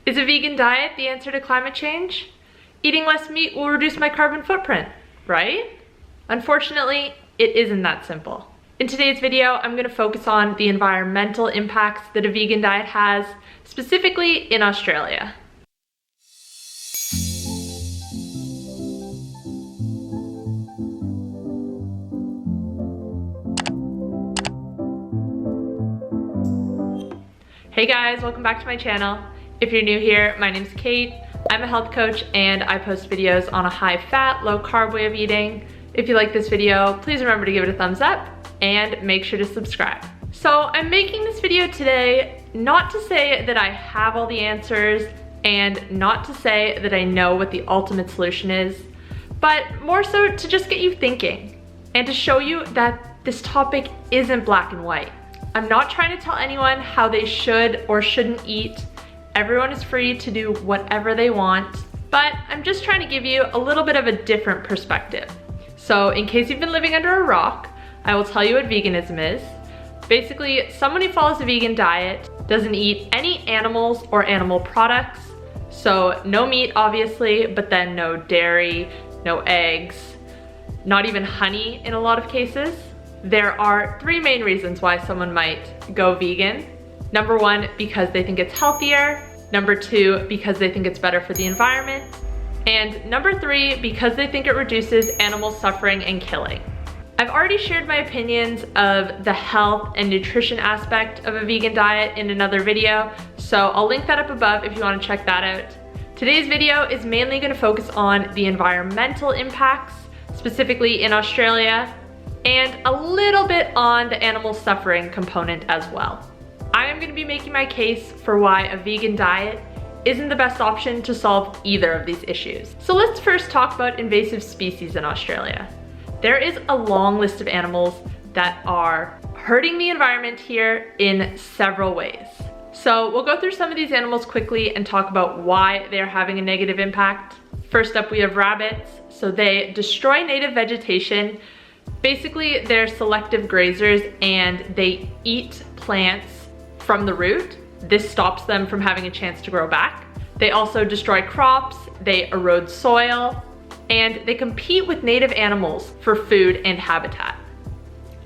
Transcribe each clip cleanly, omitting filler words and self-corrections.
Is a vegan diet the answer to climate change? Eating less meat will reduce my carbon footprint, right? Unfortunately, it isn't that simple. In today's video, I'm going to focus on the environmental impacts that a vegan diet has, specifically in Australia. Hey guys, welcome back to my channel. If you're new here, my name's Kate. I'm a health coach and I post videos on a high-fat, low-carb way of eating. If you like this video, please remember to give it a thumbs up and make sure to subscribe. So I'm making this video today not to say that I have all the answers and not to say that I know what the ultimate solution is, but more so to just get you thinking and to show you that this topic isn't black and white. I'm not trying to tell anyone how they should or shouldn't eat. Everyone is free to do whatever they want, but I'm just trying to give you a little bit of a different perspective. So in case you've been living under a rock, I will tell you what veganism is. Basically, someone who follows a vegan diet doesn't eat any animals or animal products. So no meat, obviously, but then no dairy, no eggs, not even honey in a lot of cases. There are three main reasons why someone might go vegan. Number one, because they think it's healthier. Number two, because they think it's better for the environment. And number three, because they think it reduces animal suffering and killing. I've already shared my opinions of the health and nutrition aspect of a vegan diet in another video, so I'll link that up above if you want to check that out. Today's video is mainly going to focus on the environmental impacts, specifically in Australia, and a little bit on the animal suffering component as well. I am going to be making my case for why a vegan diet isn't the best option to solve either of these issues. So let's first talk about invasive species in Australia. There is a long list of animals that are hurting the environment here in several ways. So we'll go through some of these animals quickly and talk about why they're having a negative impact. First up, we have rabbits. So they destroy native vegetation. Basically, they're selective grazers and they eat plants from the root. This stops them from having a chance to grow back. They also destroy crops, they erode soil, and they compete with native animals for food and habitat.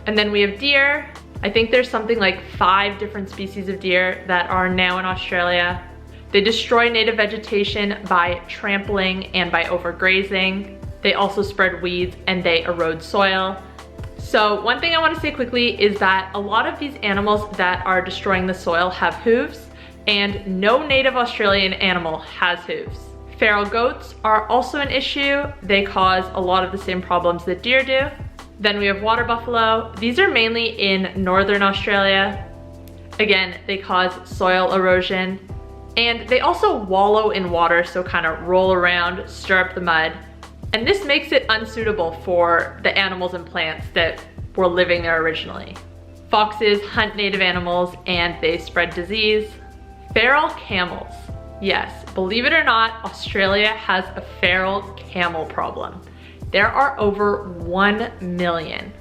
And then we have deer. I think there's something like 5 different species of deer that are now in Australia. They destroy native vegetation by trampling and by overgrazing. They also spread weeds and they erode soil. So one thing I want to say quickly is that a lot of these animals that are destroying the soil have hooves, and no native Australian animal has hooves. Feral goats are also an issue. They cause a lot of the same problems that deer do. Then we have water buffalo. These are mainly in northern Australia. Again, they cause soil erosion, and they also wallow in water, so kind of roll around, stir up the mud. And this makes it unsuitable for the animals and plants that were living there originally. Foxes hunt native animals and they spread disease. Feral camels. Yes, believe it or not, Australia has a feral camel problem. There are over 1 million.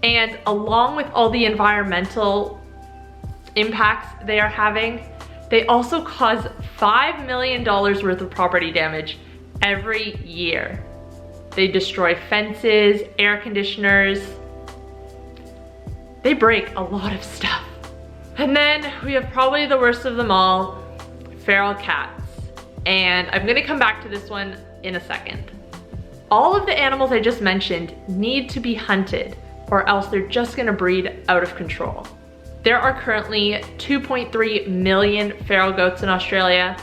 And along with all the environmental impacts they are having, they also cause $5 million worth of property damage every year. They destroy fences, air conditioners. They break a lot of stuff. And then we have probably the worst of them all, feral cats. And I'm gonna come back to this one in a second. All of the animals I just mentioned need to be hunted or else they're just gonna breed out of control. There are currently 2.3 million feral goats in Australia,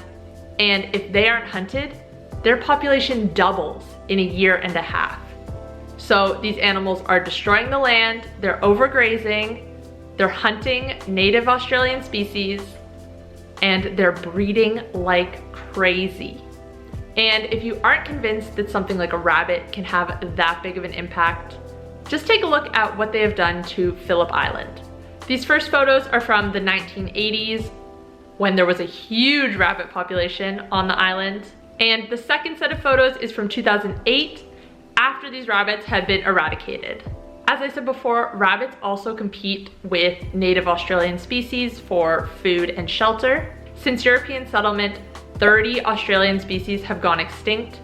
and if they aren't hunted, their population doubles in a year and a half. So these animals are destroying the land, they're overgrazing, they're hunting native Australian species, and they're breeding like crazy. And if you aren't convinced that something like a rabbit can have that big of an impact, just take a look at what they have done to Phillip Island. These first photos are from the 1980s, when there was a huge rabbit population on the island. And the second set of photos is from 2008, after these rabbits had been eradicated. As I said before, rabbits also compete with native Australian species for food and shelter. Since European settlement, 30 Australian species have gone extinct,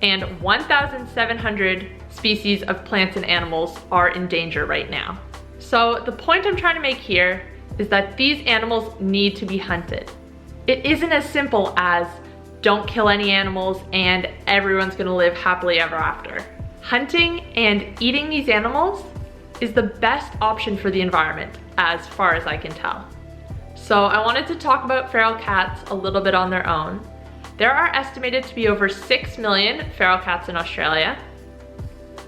and 1,700 species of plants and animals are in danger right now. So the point I'm trying to make here is that these animals need to be hunted. It isn't as simple as don't kill any animals and everyone's gonna live happily ever after. Hunting and eating these animals is the best option for the environment, as far as I can tell. So I wanted to talk about feral cats a little bit on their own. There are estimated to be over 6 million feral cats in Australia,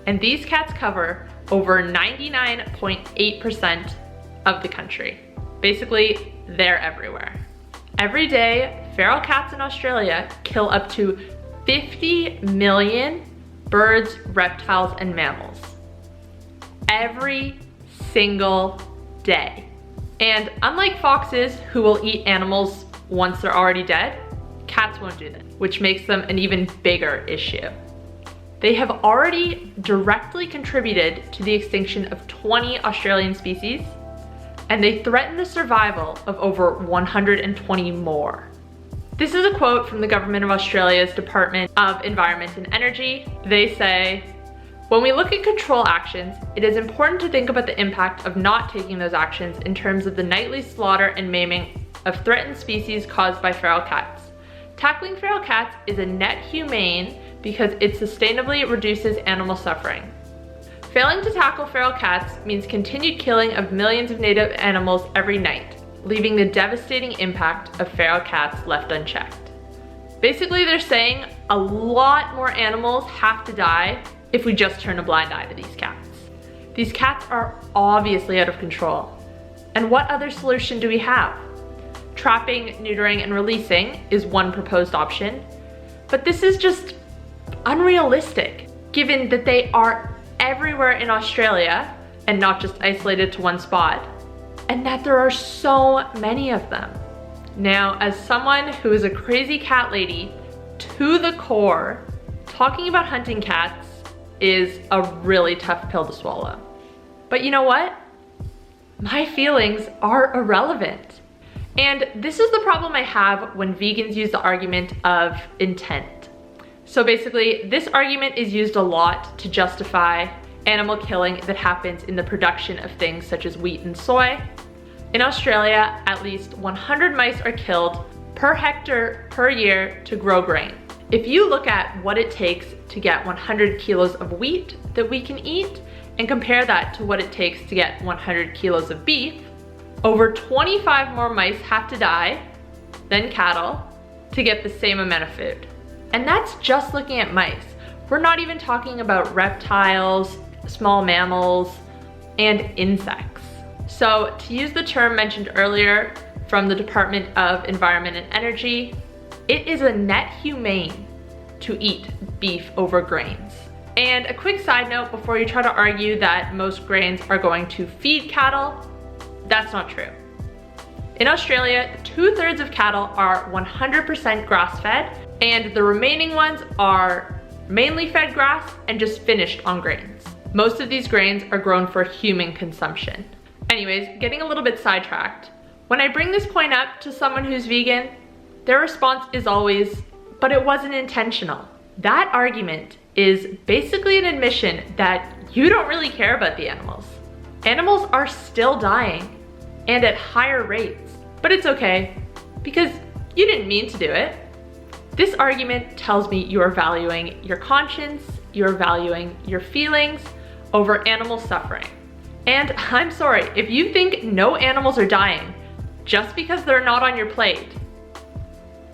and these cats cover over 99.8% of the country. Basically, they're everywhere. Every day, feral cats in Australia kill up to 50 million birds, reptiles, and mammals. Every single day. And unlike foxes, who will eat animals once they're already dead, cats won't do that, which makes them an even bigger issue. They have already directly contributed to the extinction of 20 Australian species, and they threaten the survival of over 120 more. This is a quote from the Government of Australia's Department of Environment and Energy. They say, "When we look at control actions, it is important to think about the impact of not taking those actions in terms of the nightly slaughter and maiming of threatened species caused by feral cats. Tackling feral cats is a net humane because it sustainably reduces animal suffering. Failing to tackle feral cats means continued killing of millions of native animals every night, leaving the devastating impact of feral cats left unchecked." Basically, they're saying a lot more animals have to die if we just turn a blind eye to these cats. These cats are obviously out of control. And what other solution do we have? Trapping, neutering, and releasing is one proposed option, but this is just unrealistic, given that they are everywhere in Australia and not just isolated to one spot, and that there are so many of them. Now, as someone who is a crazy cat lady to the core, talking about hunting cats is a really tough pill to swallow. But you know what? My feelings are irrelevant. And this is the problem I have when vegans use the argument of intent. So basically, this argument is used a lot to justify animal killing that happens in the production of things such as wheat and soy. In Australia, at least 100 mice are killed per hectare per year to grow grain. If you look at what it takes to get 100 kilos of wheat that we can eat and compare that to what it takes to get 100 kilos of beef, over 25 more mice have to die than cattle to get the same amount of food. And that's just looking at mice. We're not even talking about reptiles, small mammals, and insects. So to use the term mentioned earlier from the Department of Environment and Energy, it is a net humane to eat beef over grains. And a quick side note before you try to argue that most grains are going to feed cattle, that's not true. In Australia, 2/3 of cattle are 100% grass-fed, and the remaining ones are mainly fed grass and just finished on grains. Most of these grains are grown for human consumption. Anyways, getting a little bit sidetracked. When I bring this point up to someone who's vegan, their response is always, "But it wasn't intentional." That argument is basically an admission that you don't really care about the animals. Animals are still dying, and at higher rates. But it's okay, because you didn't mean to do it. This argument tells me you are valuing your conscience, you are valuing your feelings over animal suffering. And I'm sorry, if you think no animals are dying just because they're not on your plate,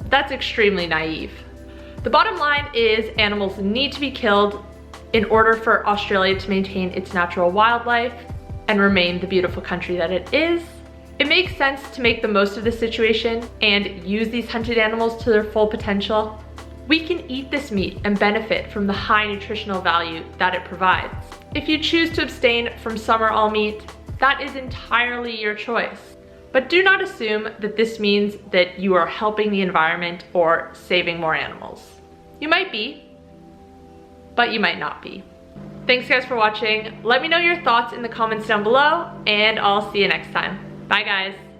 that's extremely naive. The bottom line is animals need to be killed in order for Australia to maintain its natural wildlife and remain the beautiful country that it is. It makes sense to make the most of the situation and use these hunted animals to their full potential. We can eat this meat and benefit from the high nutritional value that it provides. If you choose to abstain from some or all meat, that is entirely your choice. But do not assume that this means that you are helping the environment or saving more animals. You might be, but you might not be. Thanks guys for watching. Let me know your thoughts in the comments down below, and I'll see you next time. Bye guys.